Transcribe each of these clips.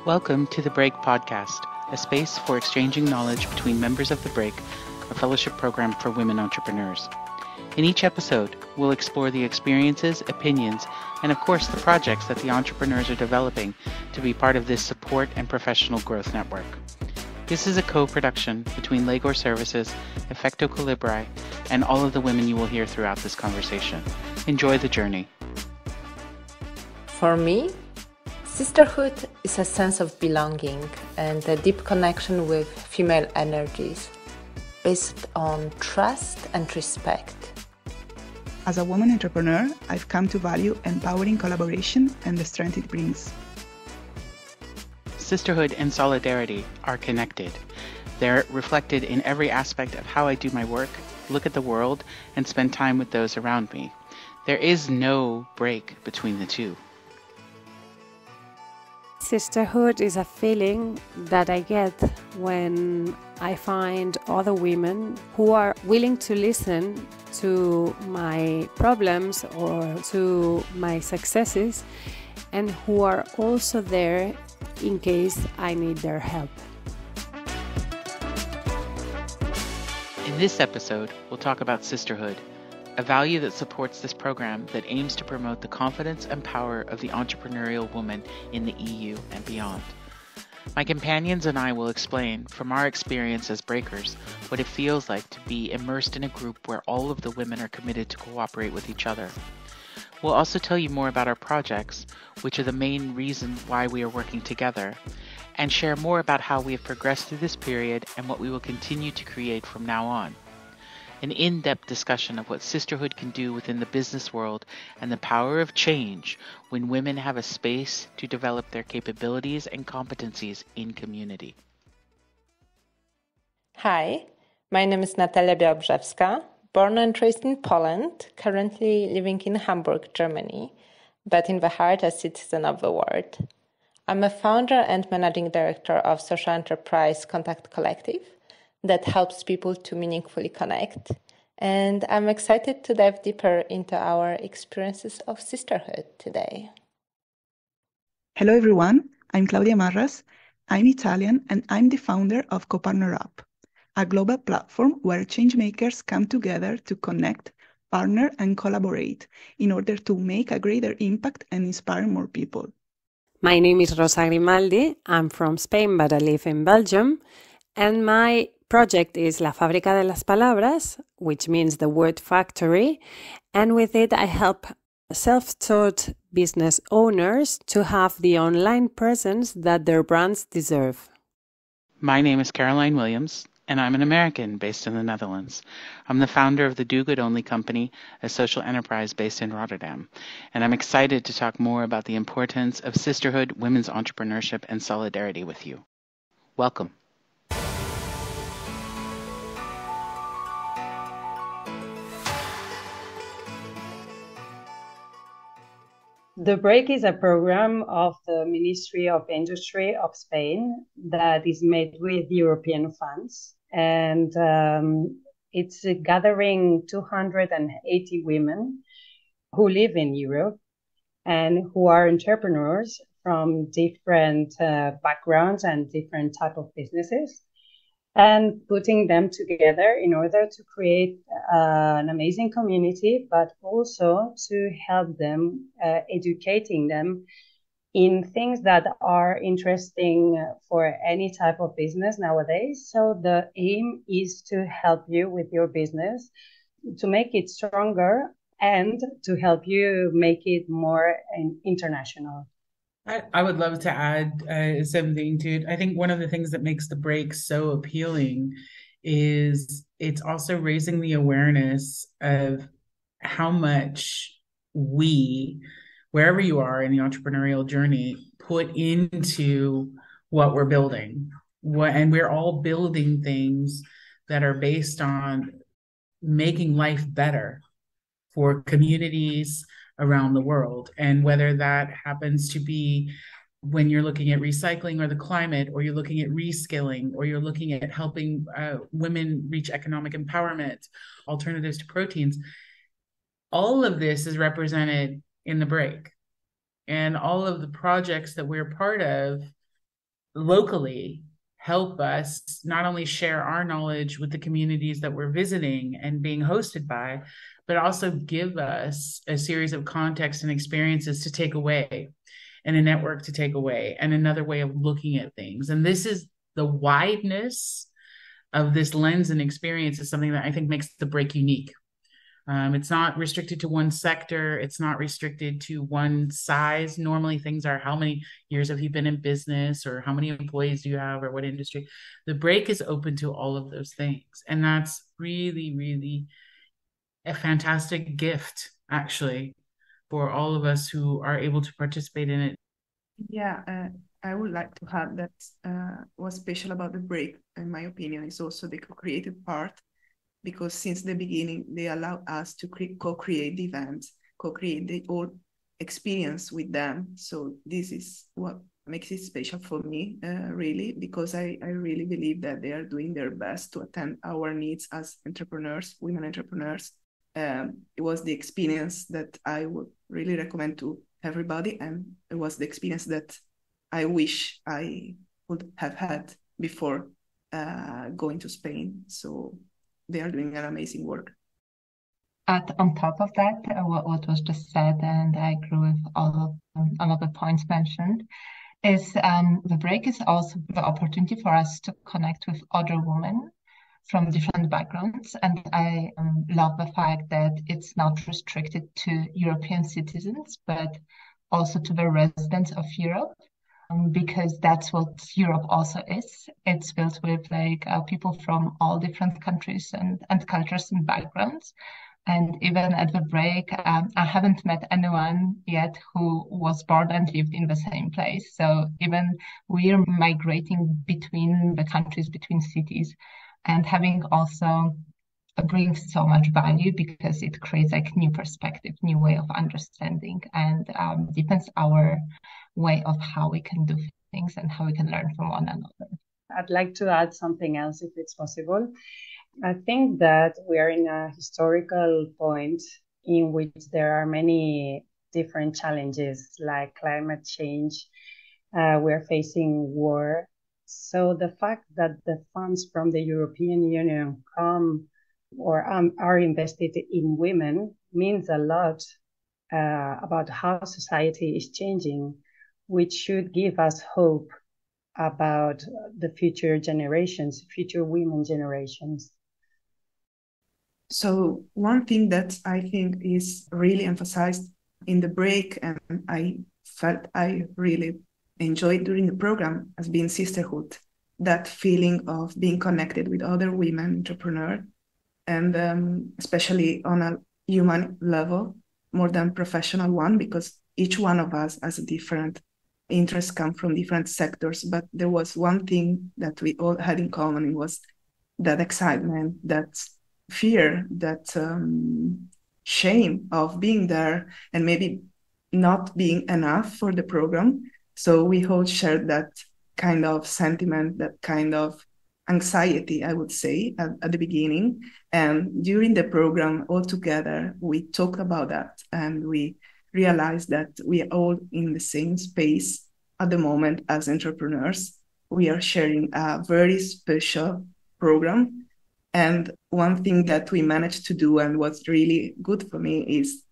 Welcome to the Break Podcast, a space for exchanging knowledge between members of the Break, a fellowship program for women entrepreneurs. In each episode, we'll explore the experiences, opinions, and of course the projects that the entrepreneurs are developing to be part of this support and professional growth network. This is a co-production between Legor Services, Effecto Colibri, and all of the women you will hear throughout this conversation. Enjoy the journey. For me, sisterhood is a sense of belonging and a deep connection with female energies based on trust and respect. As a woman entrepreneur, I've come to value empowering collaboration and the strength it brings. Sisterhood and solidarity are connected. They're reflected in every aspect of how I do my work, look at the world, and spend time with those around me. There is no break between the two. Sisterhood is a feeling that I get when I find other women who are willing to listen to my problems or to my successes, and who are also there in case I need their help. In this episode, we'll talk about sisterhood, a value that supports this program that aims to promote the confidence and power of the entrepreneurial woman in the EU and beyond. My companions and I will explain, from our experience as breakers, what it feels like to be immersed in a group where all of the women are committed to cooperate with each other. We'll also tell you more about our projects, which are the main reason why we are working together, and share more about how we have progressed through this period and what we will continue to create from now on. An in-depth discussion of what sisterhood can do within the business world and the power of change when women have a space to develop their capabilities and competencies in community. Hi, my name is Natalia Białobrzewska, born and raised in Poland, currently living in Hamburg, Germany, but in the heart a citizen of the world. I'm a founder and managing director of social enterprise Contact Collective that helps people to meaningfully connect. And I'm excited to dive deeper into our experiences of sisterhood today. Hello everyone, I'm Claudia Marras. I'm Italian and I'm the founder of Co-Partner Up, a global platform where changemakers come together to connect, partner, and collaborate in order to make a greater impact and inspire more people. My name is Rosa Grimaldi. I'm from Spain, but I live in Belgium. And my project is La Fábrica de las Palabras, which means the word factory. And with it, I help self-taught business owners to have the online presence that their brands deserve. My name is Caroline Williams, and I'm an American based in the Netherlands. I'm the founder of the Do Good Only Company, a social enterprise based in Rotterdam. And I'm excited to talk more about the importance of sisterhood, women's entrepreneurship, and solidarity with you. Welcome. The Break is a program of the Ministry of Industry of Spain that is made with European funds. And it's gathering 280 women who live in Europe and who are entrepreneurs from different backgrounds and different type of businesses, and putting them together in order to create an amazing community, but also to help them, educating them in things that are interesting for any type of business nowadays. So the aim is to help you with your business, to make it stronger and to help you make it more international. I would love to add something to it. I think one of the things that makes the break so appealing is it's also raising the awareness of how much we, wherever you are in the entrepreneurial journey, put into what we're building. And we're all building things that are based on making life better for communities around the world. And whether that happens to be when you're looking at recycling or the climate, or you're looking at reskilling, or you're looking at helping women reach economic empowerment, alternatives to proteins, all of this is represented in the break. And all of the projects that we're part of locally help us not only share our knowledge with the communities that we're visiting and being hosted by, but also give us a series of contexts and experiences to take away and a network to take away and another way of looking at things. And this is the wideness of this lens and experience is something that I think makes the break unique. It's not restricted to one sector. It's not restricted to one size. Normally things are how many years have you been in business or how many employees do you have or what industry. The break is open to all of those things. And that's really, really a fantastic gift, actually, for all of us who are able to participate in it. Yeah, I would like to add that what's special about the break, in my opinion, is also the co-creative part, because since the beginning, they allow us to co-create the events, co-create the whole experience with them. So this is what makes it special for me, really, because I really believe that they are doing their best to attend our needs as entrepreneurs, women entrepreneurs. It was the experience that I would really recommend to everybody, and it was the experience that I wish I would have had before going to Spain. So they are doing an amazing work. On top of that, what was just said, and I agree with all of the points mentioned, is the break is also the opportunity for us to connect with other women from different backgrounds. And I love the fact that it's not restricted to European citizens, but also to the residents of Europe, because that's what Europe also is. It's built with people from all different countries and cultures and backgrounds. And even at the break, I haven't met anyone yet who was born and lived in the same place. So even we're migrating between the countries, between cities, and having also brings so much value because it creates like new perspective, new way of understanding, and deepens our way of how we can do things and how we can learn from one another. I'd like to add something else if it's possible. I think that we are in a historical point in which there are many different challenges like climate change. We're facing war. So the fact that the funds from the European Union come or are invested in women means a lot about how society is changing, which should give us hope about the future generations, future women generations. So one thing that I think is really emphasized in the break, and I felt I really enjoyed during the program, has been sisterhood, that feeling of being connected with other women entrepreneurs, and especially on a human level, more than professional one, because each one of us has a different interest, come from different sectors. But there was one thing that we all had in common. It was that excitement, that fear, that shame of being there and maybe not being enough for the program. So we all shared that kind of sentiment, that kind of anxiety, I would say, at the beginning. And during the program, all together, we talked about that, and we realized that we are all in the same space at the moment as entrepreneurs. We are sharing a very special program. And one thing that we managed to do, and what's really good for me, is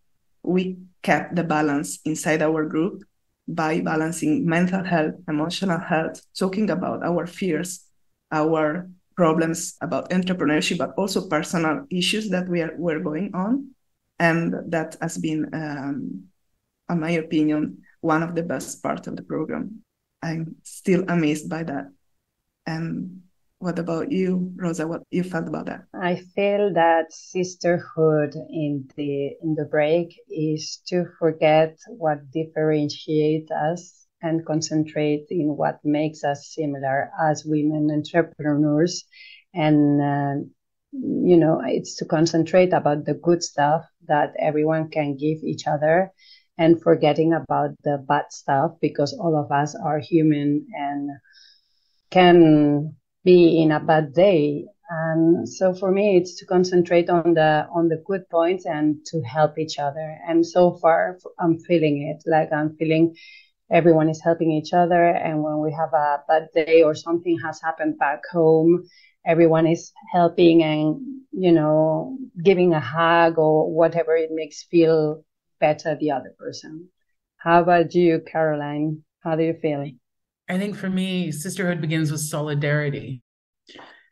we kept the balance inside our group by balancing mental health, emotional health, talking about our fears, our problems about entrepreneurship, but also personal issues that we're going on. And that has been, in my opinion, one of the best parts of the program. I'm still amazed by that. And what about you, Rosa? What you felt about that? I feel that sisterhood in the break is to forget what differentiates us and concentrate in what makes us similar as women entrepreneurs. And it's to concentrate about the good stuff that everyone can give each other, and forgetting about the bad stuff, because all of us are human and can be in a bad day. And so for me, it's to concentrate on the good points and to help each other. And so far, I'm feeling it. Like I'm feeling everyone is helping each other. And when we have a bad day or something has happened back home, everyone is helping and, giving a hug or whatever it makes feel better the other person. How about you, Caroline? How do you feel? I think for me, sisterhood begins with solidarity.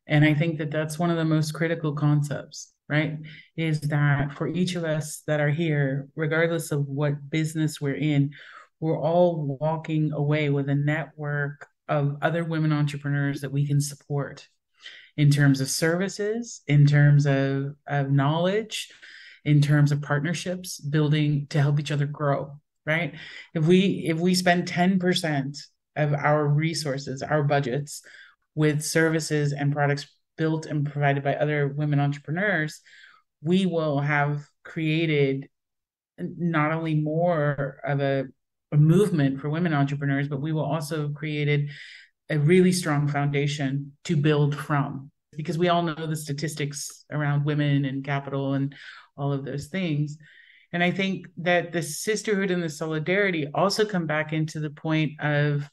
And I think that that's one of the most critical concepts, right? Is that for each of us that are here, regardless of what business we're in, we're all walking away with a network of other women entrepreneurs that we can support in terms of services, in terms of knowledge, in terms of partnerships, building to help each other grow, right? If we spend 10% of our resources, our budgets, with services and products built and provided by other women entrepreneurs, we will have created not only more of a movement for women entrepreneurs, but we will also have created a really strong foundation to build from, because we all know the statistics around women and capital and all of those things. And I think that the sisterhood and the solidarity also come back into the point of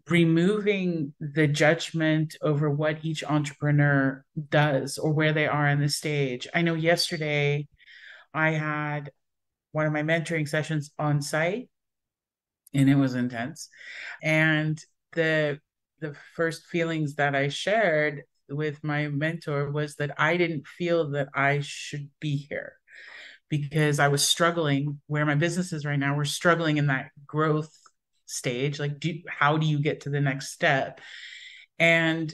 removing the judgment over what each entrepreneur does or where they are in the stage. I know yesterday I had one of my mentoring sessions on site, and it was intense. And the first feelings that I shared with my mentor was that I didn't feel that I should be here, because I was struggling where my business is right now. We're struggling in that growth stage. Like, how do you get to the next step? And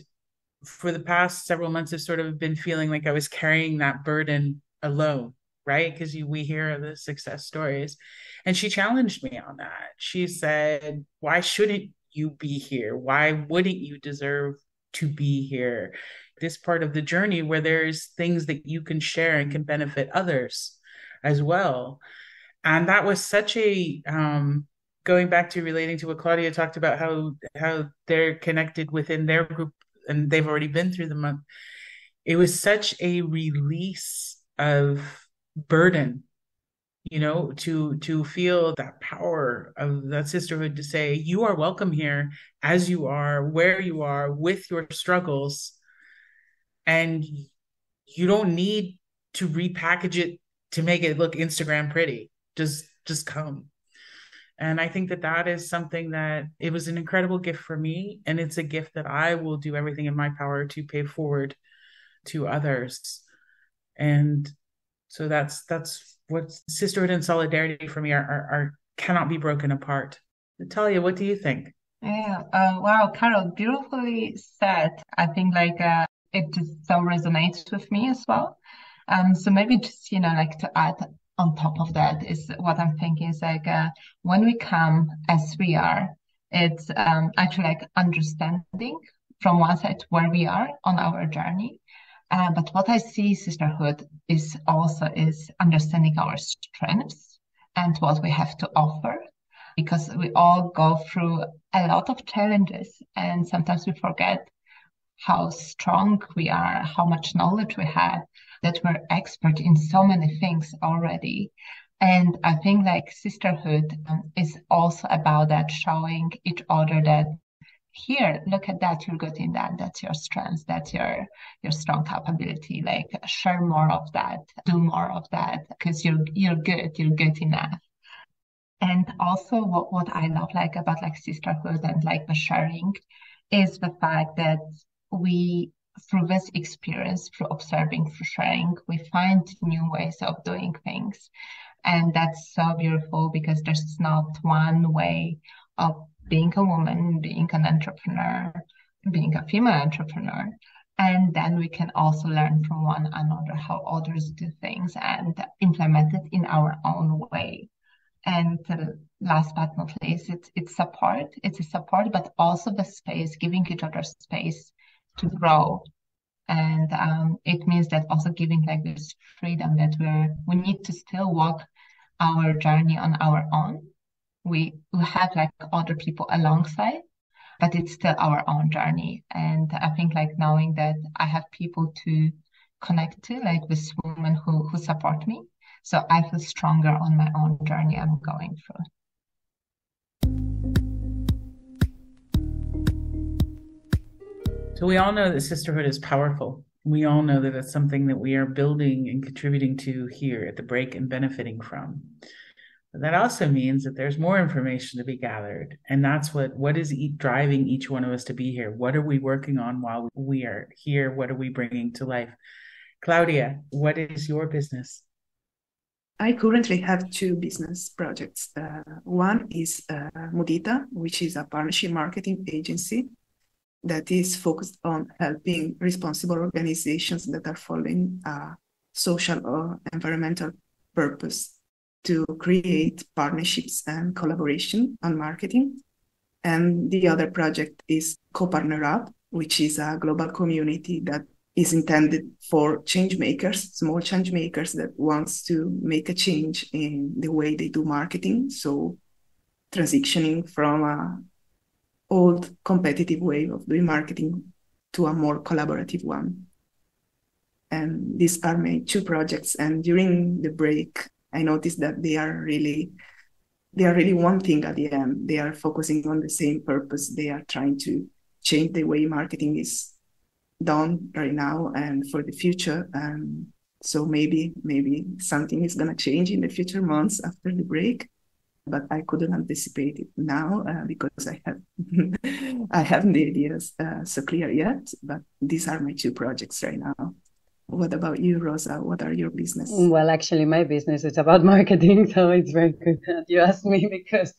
for the past several months, I've sort of been feeling like I was carrying that burden alone, right? Because we hear the success stories. And she challenged me on that. She said, why shouldn't you be here? Why wouldn't you deserve to be here? This part of the journey where there's things that you can share and can benefit others as well. And that was such a going back to relating to what Claudia talked about, how they're connected within their group and they've already been through the month. It was such a release of burden, to feel that power of that sisterhood to say, you are welcome here as you are, where you are, with your struggles. And you don't need to repackage it to make it look Instagram pretty. Just come. And I think that that is something that it was an incredible gift for me. And it's a gift that I will do everything in my power to pay forward to others. And so that's what sisterhood and solidarity for me are cannot be broken apart. Natalia, what do you think? Yeah, wow, Carol, beautifully said. I think it just so resonates with me as well. So maybe just, to add on top of that is what I'm thinking is when we come as we are, it's actually like understanding from one side where we are on our journey. But what I see sisterhood is also is understanding our strengths and what we have to offer, because we all go through a lot of challenges and sometimes we forget how strong we are, how much knowledge we have, that we're expert in so many things already. And I think sisterhood is also about that, showing each other that here, look at that, you're good in that, that's your strength, that's your strong capability. Share more of that, do more of that, because you're good enough. And also what I love about sisterhood and the sharing is the fact that we, through this experience, through observing, through sharing, we find new ways of doing things. And that's so beautiful, because there's not one way of being a woman, being an entrepreneur, being a female entrepreneur. And then we can also learn from one another how others do things and implement it in our own way. And last but not least, it's support. It's a support, but also the space, giving each other space to grow. And it means that also giving this freedom that we need to still walk our journey on our own. We have other people alongside, but it's still our own journey. And I think knowing that I have people to connect to, this women who support me. So I feel stronger on my own journey I'm going through. So we all know that sisterhood is powerful. We all know that it's something that we are building and contributing to here at the break and benefiting from. But that also means that there's more information to be gathered. And that's what is driving each one of us to be here? What are we working on while we are here? What are we bringing to life? Claudia, what is your business? I currently have two business projects. One is Mudita, which is a partnership marketing agency that is focused on helping responsible organizations that are following a social or environmental purpose to create partnerships and collaboration on marketing. And the other project is Co-Partner Up, which is a global community that is intended for change makers, small change makers that wants to make a change in the way they do marketing. So transitioning from a old competitive way of doing marketing to a more collaborative one. And these are my two projects. And during the break, I noticed that they are really one thing at the end. They are focusing on the same purpose. They are trying to change the way marketing is done right now and for the future. And so maybe something is going to change in the future months after the break. But I couldn't anticipate it now because I haven't the ideas so clear yet. But these are my two projects right now. What about you, Rosa? What are your business? Well, actually, my business is about marketing, so it's very good that you asked me because,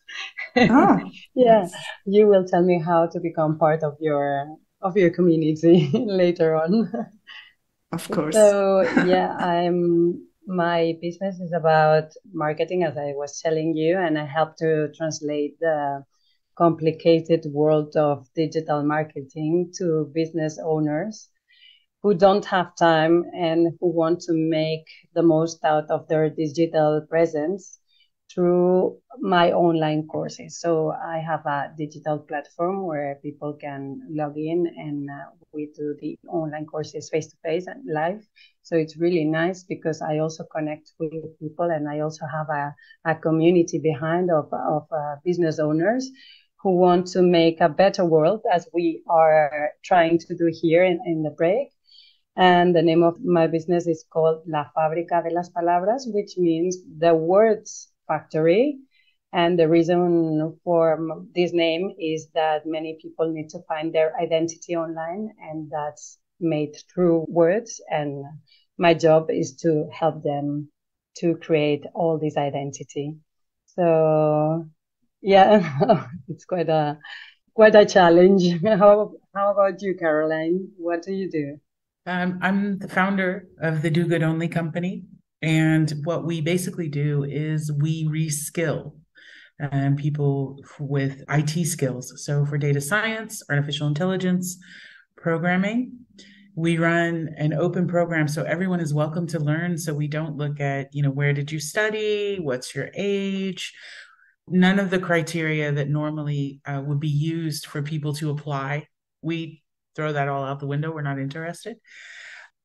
yeah, yes. You will tell me how to become part of your community later on. Of course. So yeah, my business is about marketing, as I was telling you, and I help to translate the complicated world of digital marketing to business owners who don't have time and who want to make the most out of their digital presence through my online courses. So I have a digital platform where people can log in and we do the online courses face-to-face and live. So it's really nice because I also connect with people and I also have a community behind of business owners who want to make a better world as we are trying to do here in the break. And the name of my business is called La Fábrica de las Palabras, which means the words factory. And the reason for this name is that many people need to find their identity online, and that's made through words. And my job is to help them to create all this identity. So yeah, it's quite a challenge. How about you, Caroline? What do you do? I'm the founder of the Do Good Only company. And what we basically do is we reskill people with IT skills. So for data science, artificial intelligence, programming, we run an open program. So everyone is welcome to learn. So we don't look at, where did you study? What's your age? None of the criteria that normally would be used for people to apply. We throw that all out the window. We're not interested.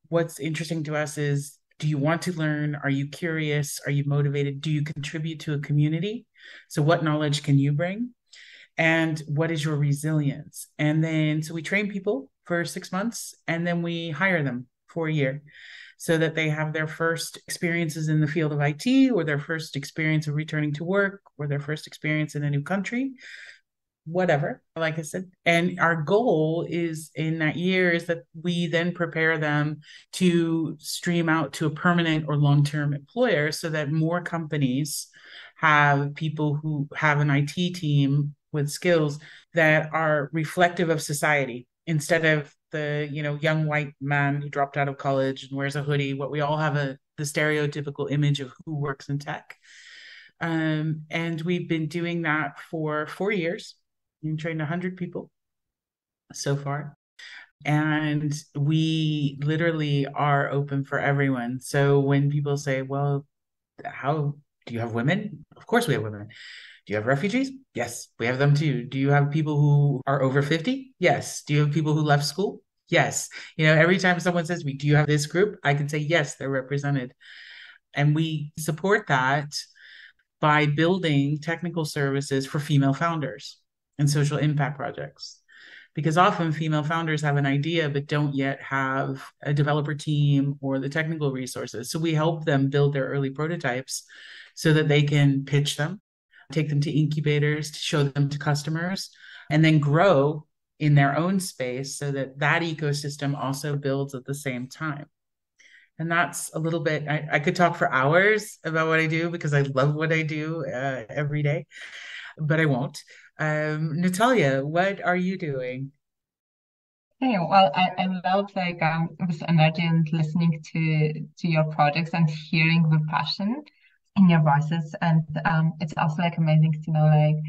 What's interesting to us is, do you want to learn? Are you curious? Are you motivated? Do you contribute to a community? So what knowledge can you bring? And what is your resilience? And then, so we train people for 6 months and then we hire them for a year so that they have their first experiences in the field of IT or their first experience of returning to work or their first experience in a new country, whatever, like I said. And our goal is in that year is that we then prepare them to stream out to a permanent or long-term employer so that more companies have people who have an IT team with skills that are reflective of society instead of the, young white man who dropped out of college and wears a hoodie. What we all have the stereotypical image of who works in tech. And we've been doing that for 4 years. We've trained 100 people so far. And we literally are open for everyone. So when people say, well, how do you have women? Of course we have women. Do you have refugees? Yes, we have them too. Do you have people who are over 50? Yes. Do you have people who left school? Yes. Every time someone says to me, do you have this group? I can say, yes, they're represented. And we support that by building technical services for female founders and social impact projects. because often female founders have an idea but don't yet have a developer team or the technical resources. So we help them build their early prototypes so that they can pitch them, take them to incubators, to show them to customers, and then grow in their own space so that that ecosystem also builds at the same time. And that's a little bit, I could talk for hours about what I do because I love what I do every day, but I won't. Natalia, what are you doing? Hey, well, I love this energy and listening to your projects and hearing the passion in your voices. And it's also like amazing to know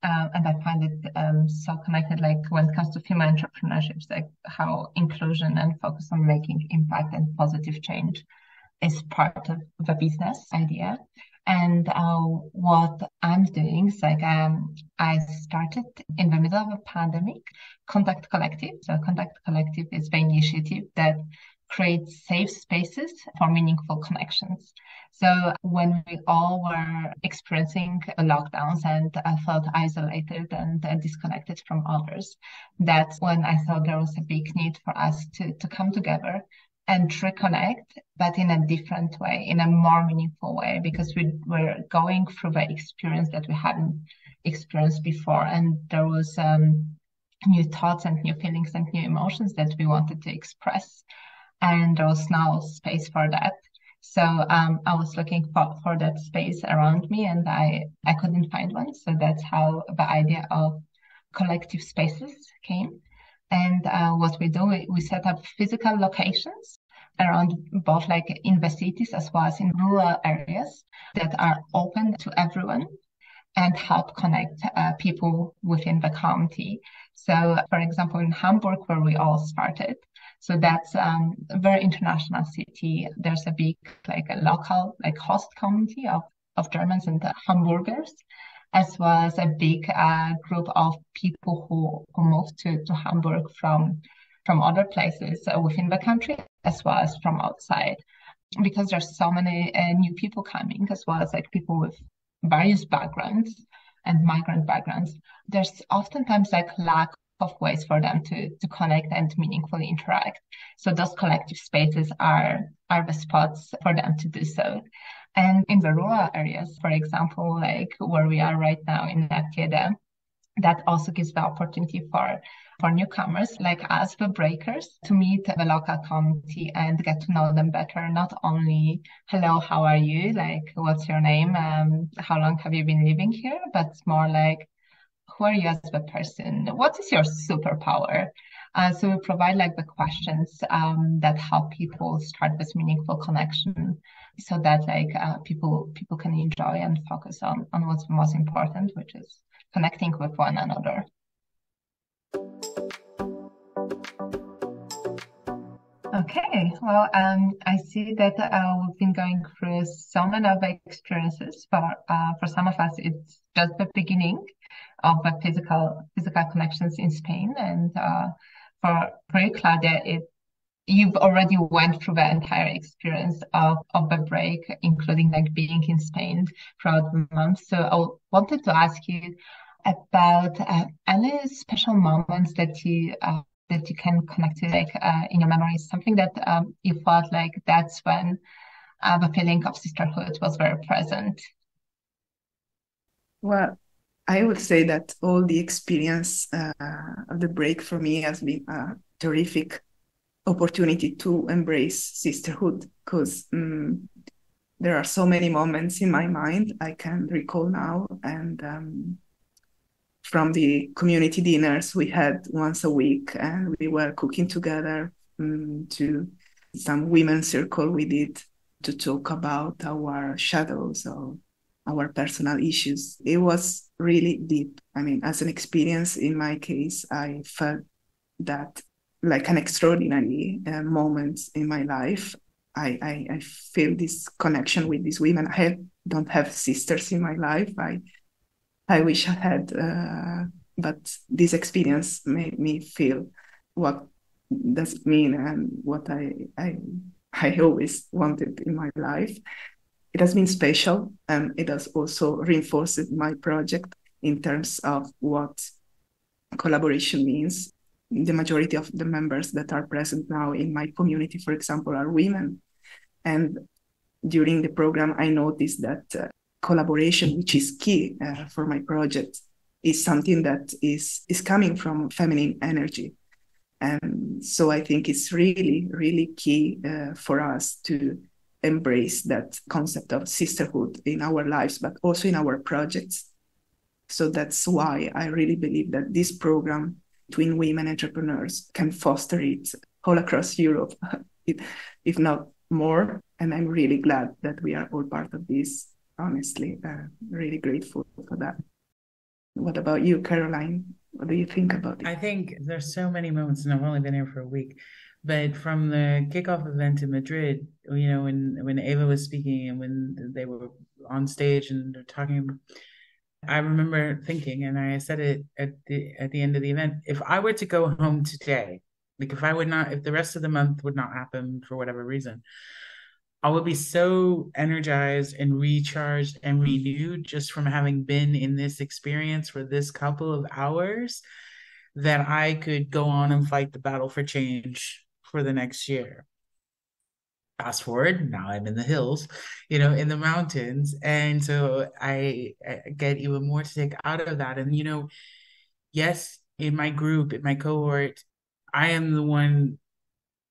and I find it so connected like when it comes to female entrepreneurships, like how inclusion and focus on making impact and positive change is part of the business idea. And what I'm doing is I started in the middle of a pandemic, Contact Collective. So Contact Collective is the initiative that creates safe spaces for meaningful connections. So when we all were experiencing lockdowns and felt isolated and disconnected from others, that's when I thought there was a big need for us to come together and reconnect, but in a different way, in a more meaningful way, because we were going through the experience that we hadn't experienced before. And there was new thoughts and new feelings and new emotions that we wanted to express. And there was now space for that. So I was looking for that space around me and I couldn't find one. So that's how the idea of collective spaces came. And what we do, we set up physical locations around both like in the cities as well as in rural areas that are open to everyone and help connect people within the county. So, for example, in Hamburg, where we all started, so that's a very international city. There's a big, like a local, like host community of Germans and Hamburgers, as well as a big group of people who moved to Hamburg from other places within the country, as well as from outside, because there's so many new people coming, as well as like people with various backgrounds and migrant backgrounds. There's oftentimes like lack of ways for them to connect and meaningfully interact. So those collective spaces are the spots for them to do so. And in the rural areas, for example, like where we are right now in Natieda, that also gives the opportunity for newcomers like us, the breakers, to meet the local community and get to know them better. Not only, hello, how are you? Like, what's your name? How long have you been living here? But more like, who are you as a person? What is your superpower? So we provide like the questions that help people start this meaningful connection, so that like people can enjoy and focus on what's most important, which is connecting with one another. Okay, well, I see that we've been going through so many of the experiences. For some of us, it's just the beginning of the physical connections in Spain, and for you, Claudia, you've already went through the entire experience of the break, including like being in Spain throughout the month. So I wanted to ask you about any special moments that you can connect to, like in your memories, something that you felt like that's when the feeling of sisterhood was very present. Well, I would say that all the experience of the break for me has been a terrific opportunity to embrace sisterhood, because there are so many moments in my mind I can recall now, and from the community dinners we had once a week, and we were cooking together, to some women's circle we did to talk about our shadows or our personal issues. It was really deep. I mean, as an experience in my case, I felt that like an extraordinary moment in my life. I feel this connection with these women. I don't have sisters in my life. I wish I had, but this experience made me feel what does it mean and what I always wanted in my life. It has been special, and it has also reinforced my project in terms of what collaboration means. the majority of the members that are present now in my community, for example, are women. And during the program, I noticed that collaboration, which is key for my project, is something that is coming from feminine energy. And so I think it's really, really key for us to embrace that concept of sisterhood in our lives, but also in our projects. So that's why I really believe that this program between women entrepreneurs can foster it all across Europe, if not more. And I'm really glad that we are all part of this, honestly. Really grateful for that. What about you, Caroline? What do you think about it? I think there's so many moments, and I've only been here for a week, but from the kickoff event in Madrid, when Eva was speaking and when they were on stage and they're talking, I remember thinking, and I said it at the end of the event, if I were to go home today, like if the rest of the month would not happen for whatever reason, I would be so energized and recharged and renewed just from having been in this experience for this couple of hours that I could go on and fight the battle for change for the next year. Fast forward, now I'm in the hills, in the mountains. And so I get even more to take out of that. And, yes, in my group, in my cohort, I am the one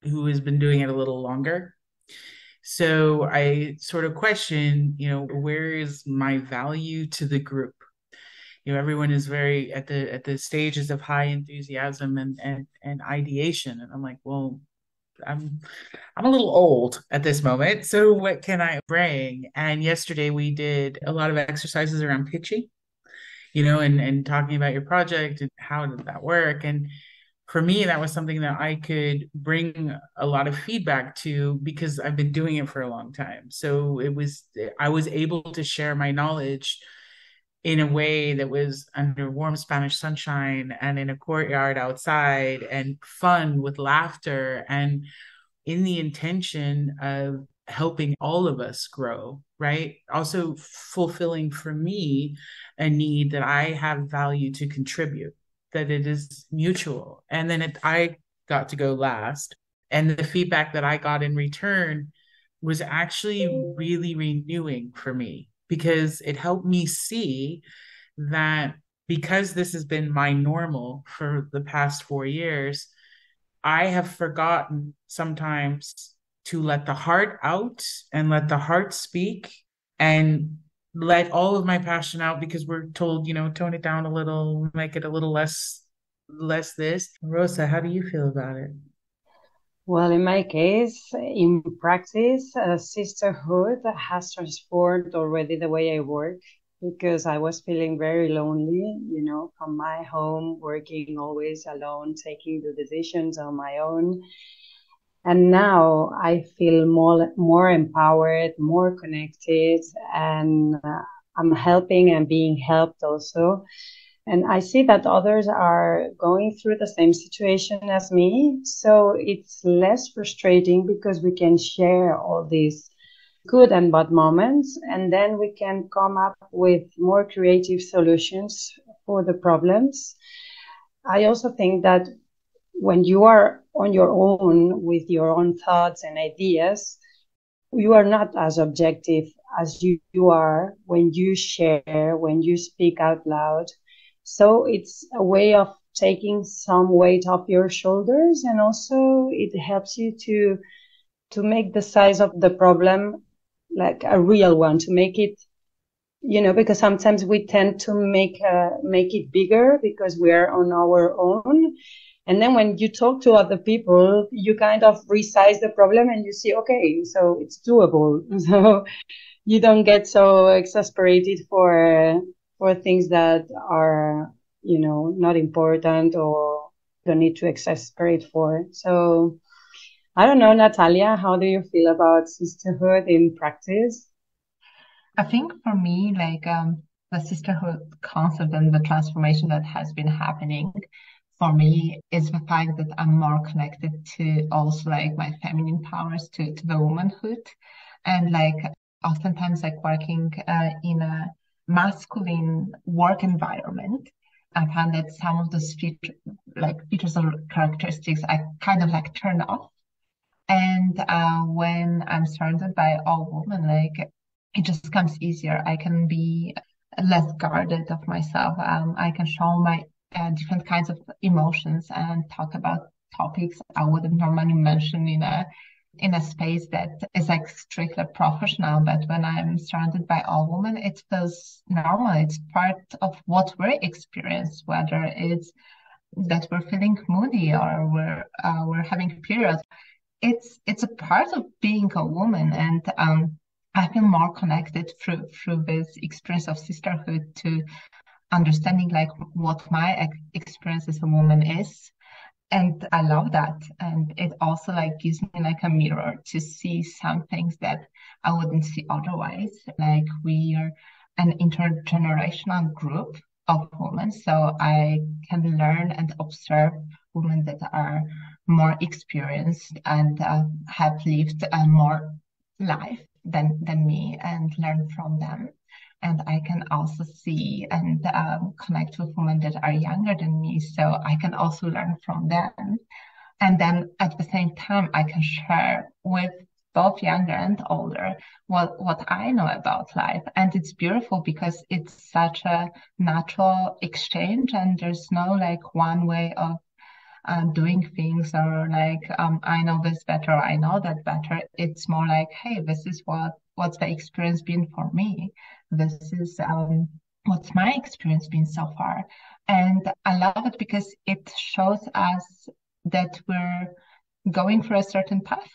who has been doing it a little longer. So I sort of question, where is my value to the group? Everyone is very at the stages of high enthusiasm and ideation. And I'm like, well, I'm a little old at this moment. So what can I bring? And yesterday we did a lot of exercises around pitching, and talking about your project and how did that work. And for me, that was something that I could bring a lot of feedback to because I've been doing it for a long time. So I was able to share my knowledge in a way that was under warm Spanish sunshine and in a courtyard outside and fun with laughter and in the intention of helping all of us grow, right? Also fulfilling for me a need that I have value to contribute, that it is mutual. And then I got to go last. And the feedback that I got in return was actually really renewing for me because it helped me see that because this has been my normal for the past 4 years, I have forgotten sometimes to let the heart out and let the heart speak and let all of my passion out because we're told, tone it down a little, make it a little less this. Rosa, how do you feel about it? Well, in my case, in practice, sisterhood has transformed already the way I work because I was feeling very lonely, from my home, working always alone, taking the decisions on my own. And now I feel more empowered, more connected, and I'm helping and being helped also. And I see that others are going through the same situation as me. So it's less frustrating because we can share all these good and bad moments. And then we can come up with more creative solutions for the problems. I also think that when you are on your own with your own thoughts and ideas, you are not as objective as you are when you share, when you speak out loud. So it's a way of taking some weight off your shoulders, and also it helps you to make the size of the problem like a real one, to make it, because sometimes we tend to make it bigger because we are on our own. And then when you talk to other people, you kind of resize the problem and you see, okay, so it's doable. So you don't get so exasperated for things that are, not important or don't need to exasperate for. So I don't know, Natalia, how do you feel about sisterhood in practice? I think for me, the sisterhood concept and the transformation that has been happening for me is the fact that I'm more connected to also my feminine powers, to the womanhood, and oftentimes working in a masculine work environment. I found that some of the like features or characteristics I kind of like turn off. And when I'm surrounded by all women, like it just comes easier. I can be less guarded of myself. I can show my different kinds of emotions and talk about topics I wouldn't normally mention in a space that is like strictly professional. But when I'm surrounded by all women, it feels normal. It's part of what we experience, whether it's that we're feeling moody or we're having periods. It's a part of being a woman, and I feel more connected through this experience of sisterhood to understanding like what my experience as a woman is. And I love that. And it also like gives me like a mirror to see some things that I wouldn't see otherwise. Like we are an intergenerational group of women, so I can learn and observe women that are more experienced and have lived a more life than me and learn from them. And I can also see and connect with women that are younger than me, so I can also learn from them. And then at the same time, I can share with both younger and older what I know about life. And it's beautiful because it's such a natural exchange, and there's no like one way of doing things, or like I know this better, I know that better. It's more like, hey, this is what's the experience been for me. This is what's my experience been so far. And I love it because it shows us that we're going through a certain path,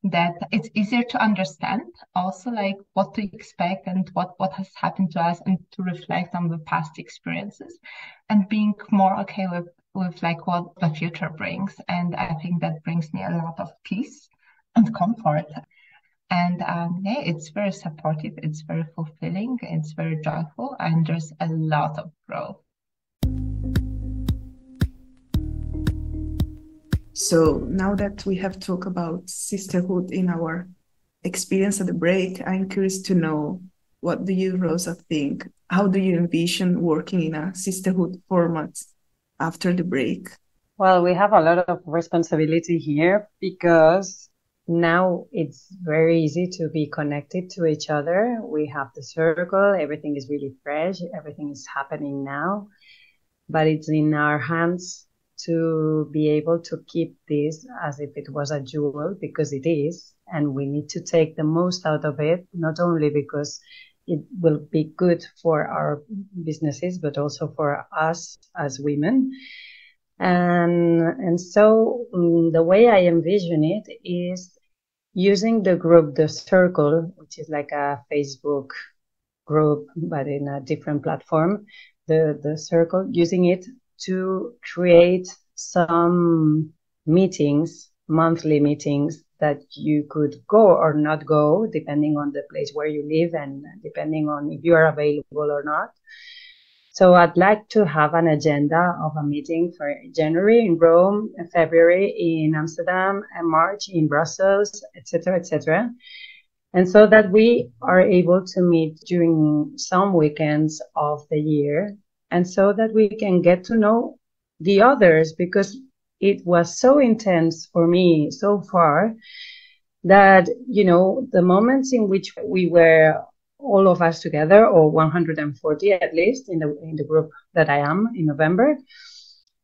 that it's easier to understand also like what to expect and what has happened to us, and to reflect on the past experiences and being more okay with like what the future brings. And I think that brings me a lot of peace and comfort. And yeah, it's very supportive, it's very fulfilling, it's very joyful, and there's a lot of growth. So now that we have talked about sisterhood in our experience at the break, I'm curious to know, what do you, Rosa, think? How do you envision working in a sisterhood format after the break? Well, we have a lot of responsibility here because now it's very easy to be connected to each other. We have the circle, everything is really fresh, everything is happening now, but it's in our hands to be able to keep this as if it was a jewel, because it is, and we need to take the most out of it, not only because it will be good for our businesses, but also for us as women. And so the way I envision it is using the group, the circle, which is like a Facebook group, but in a different platform, the circle, using it to create some meetings, monthly meetings that you could go or not go, depending on the place where you live and depending on if you are available or not. So I'd like to have an agenda of a meeting for January in Rome, February in Amsterdam, and March in Brussels, etc., etc. And so that we are able to meet during some weekends of the year, and so that we can get to know the others, because it was so intense for me so far that, you know, the moments in which we were all of us together, or 140 at least in the group that I am in November,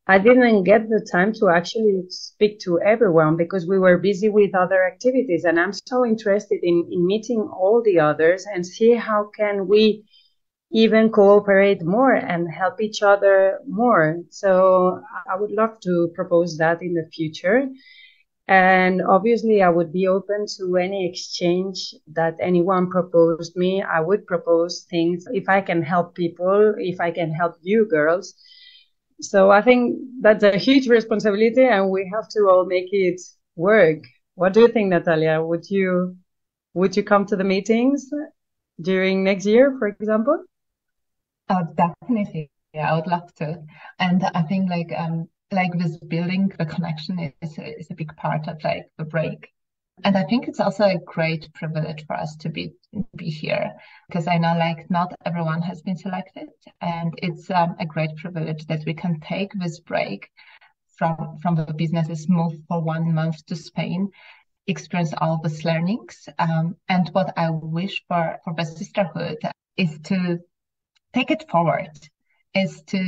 I didn't get the time to actually speak to everyone because we were busy with other activities. And I'm so interested in meeting all the others and see how can we even cooperate more and help each other more. So I would love to propose that in the future. And obviously I would be open to any exchange that anyone proposed me. I would propose things if I can help people, if I can help you girls. So I think that's a huge responsibility and we have to all make it work. What do you think, Natalia? Would you come to the meetings during next year, for example? Definitely. Yeah, I would love to. And I think like this building the connection is a big part of like the break. And I think it's also a great privilege for us to be here, because I know like not everyone has been selected, and it's a great privilege that we can take this break from the businesses moved for 1 month to Spain, experience all of these learnings. And what I wish for the sisterhood is to take it forward, is to,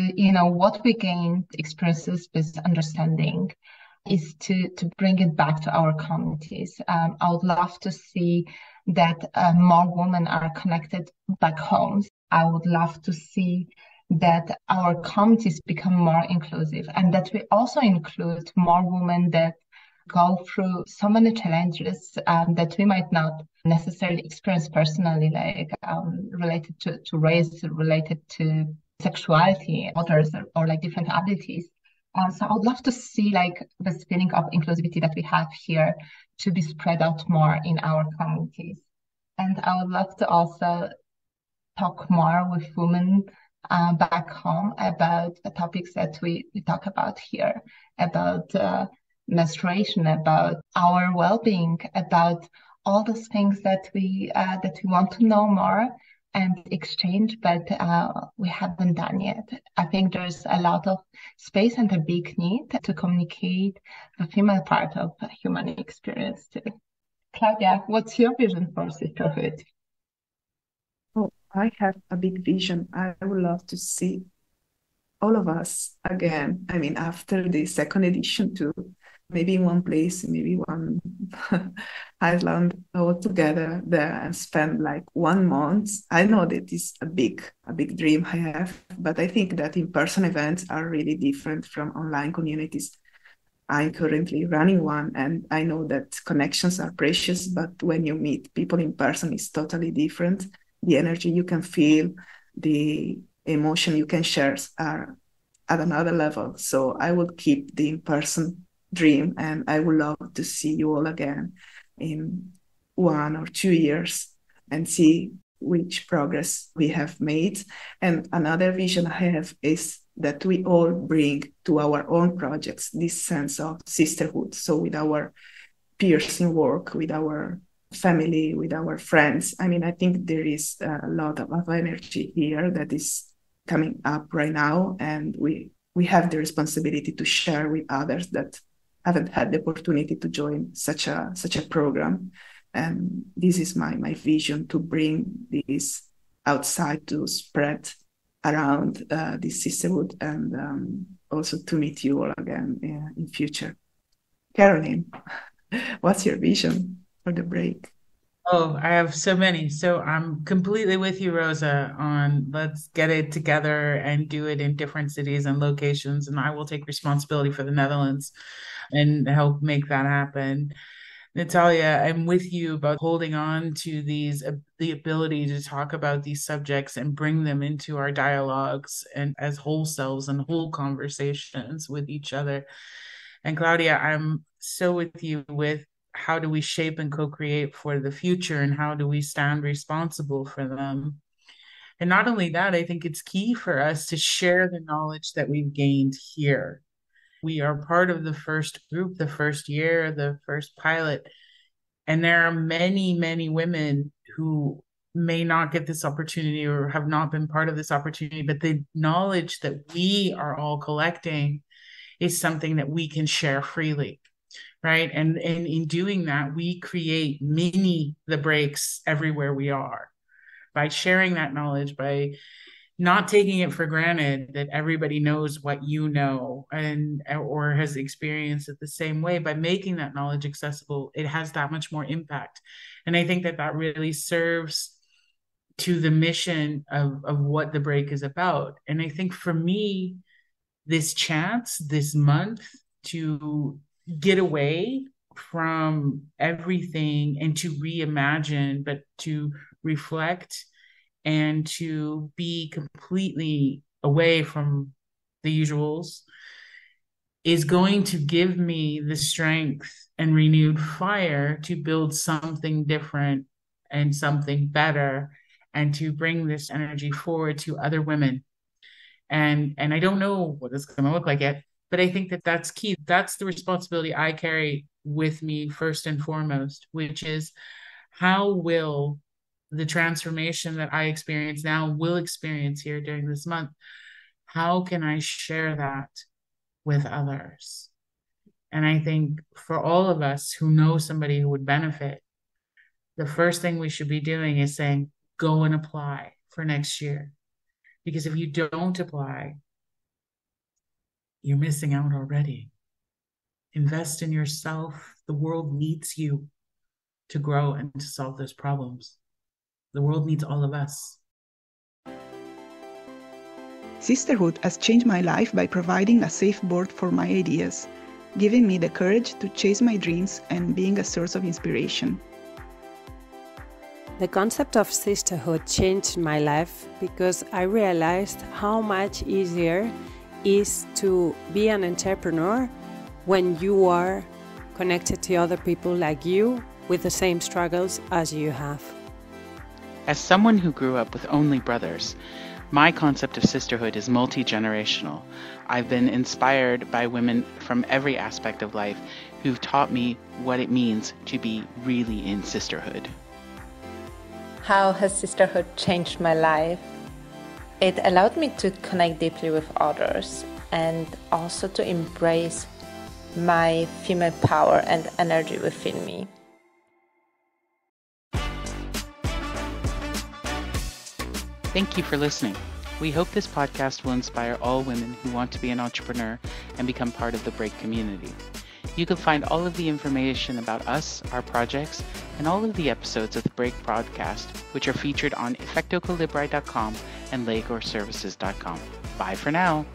what we gained experiences with understanding, is to bring it back to our communities. I would love to see that more women are connected back home. I would love to see that our communities become more inclusive and that we also include more women that go through so many challenges that we might not necessarily experience personally, like related to race, related to sexuality, others, or like different abilities. So I would love to see like this feeling of inclusivity that we have here to be spread out more in our communities. And I would love to also talk more with women back home about the topics that we talk about here, about menstruation, about our well-being, about all those things that we want to know more and exchange, but we haven't done yet. I think there's a lot of space and a big need to communicate the female part of the human experience too. Claudia, what's your vision for sisterhood? Oh, I have a big vision. I would love to see all of us again. I mean, after the second edition too, maybe in one place, maybe one island, all together there and spend like 1 month. I know that is a big dream I have, but I think that in-person events are really different from online communities. I'm currently running one, and I know that connections are precious, but when you meet people in person, it's totally different. The energy you can feel, the emotion you can share are at another level. So I will keep the in-person dream, and I would love to see you all again in 1 or 2 years and see which progress we have made. And another vision I have is that we all bring to our own projects this sense of sisterhood. So with our peers in work, with our family, with our friends. I mean, I think there is a lot of energy here that is coming up right now, and we have the responsibility to share with others that haven't had the opportunity to join such a program. And this is my vision, to bring this outside, to spread around this sisterhood, and also to meet you all again in future. Caroline, what's your vision for the break? Oh, I have so many. So I'm completely with you, Rosa, on let's get it together and do it in different cities and locations. And I will take responsibility for the Netherlands and help make that happen. Natalia, I'm with you about holding on to the ability to talk about these subjects and bring them into our dialogues and as whole selves and whole conversations with each other. And Claudia, I'm so with you with how do we shape and co-create for the future, and how do we stand responsible for them? And not only that, I think it's key for us to share the knowledge that we've gained here. We are part of the first group, the first year, the first pilot. And there are many, many women who may not get this opportunity or have not been part of this opportunity, but the knowledge that we are all collecting is something that we can share freely, right? And in doing that, we create the breaks everywhere we are by sharing that knowledge, by not taking it for granted that everybody knows what you know and or has experienced it the same way. By making that knowledge accessible, it has that much more impact. And I think that really serves to the mission of what the break is about. And I think for me, this chance this month to get away from everything and to reimagine, but to reflect and to be completely away from the usuals is going to give me the strength and renewed fire to build something different and something better, and to bring this energy forward to other women. And I don't know what it's going to look like yet, but I think that that's key. That's the responsibility I carry with me first and foremost, which is how will the transformation that I experience now will experience here during this month, how can I share that with others. And I think for all of us who know somebody who would benefit, the first thing we should be doing is saying, go and apply for next year. Because if you don't apply, you're missing out already. Invest in yourself. The world needs you to grow and to solve those problems. The world needs all of us. Sisterhood has changed my life by providing a safe board for my ideas, giving me the courage to chase my dreams and being a source of inspiration. The concept of sisterhood changed my life because I realized how much easier it is to be an entrepreneur when you are connected to other people like you with the same struggles as you have. As someone who grew up with only brothers, my concept of sisterhood is multi-generational. I've been inspired by women from every aspect of life who've taught me what it means to be really in sisterhood. How has sisterhood changed my life? It allowed me to connect deeply with others and also to embrace my female power and energy within me. Thank you for listening. We hope this podcast will inspire all women who want to be an entrepreneur and become part of the Break community. You can find all of the information about us, our projects, and all of the episodes of the Break podcast, which are featured on effectocolibri.com and legorservices.com. Bye for now.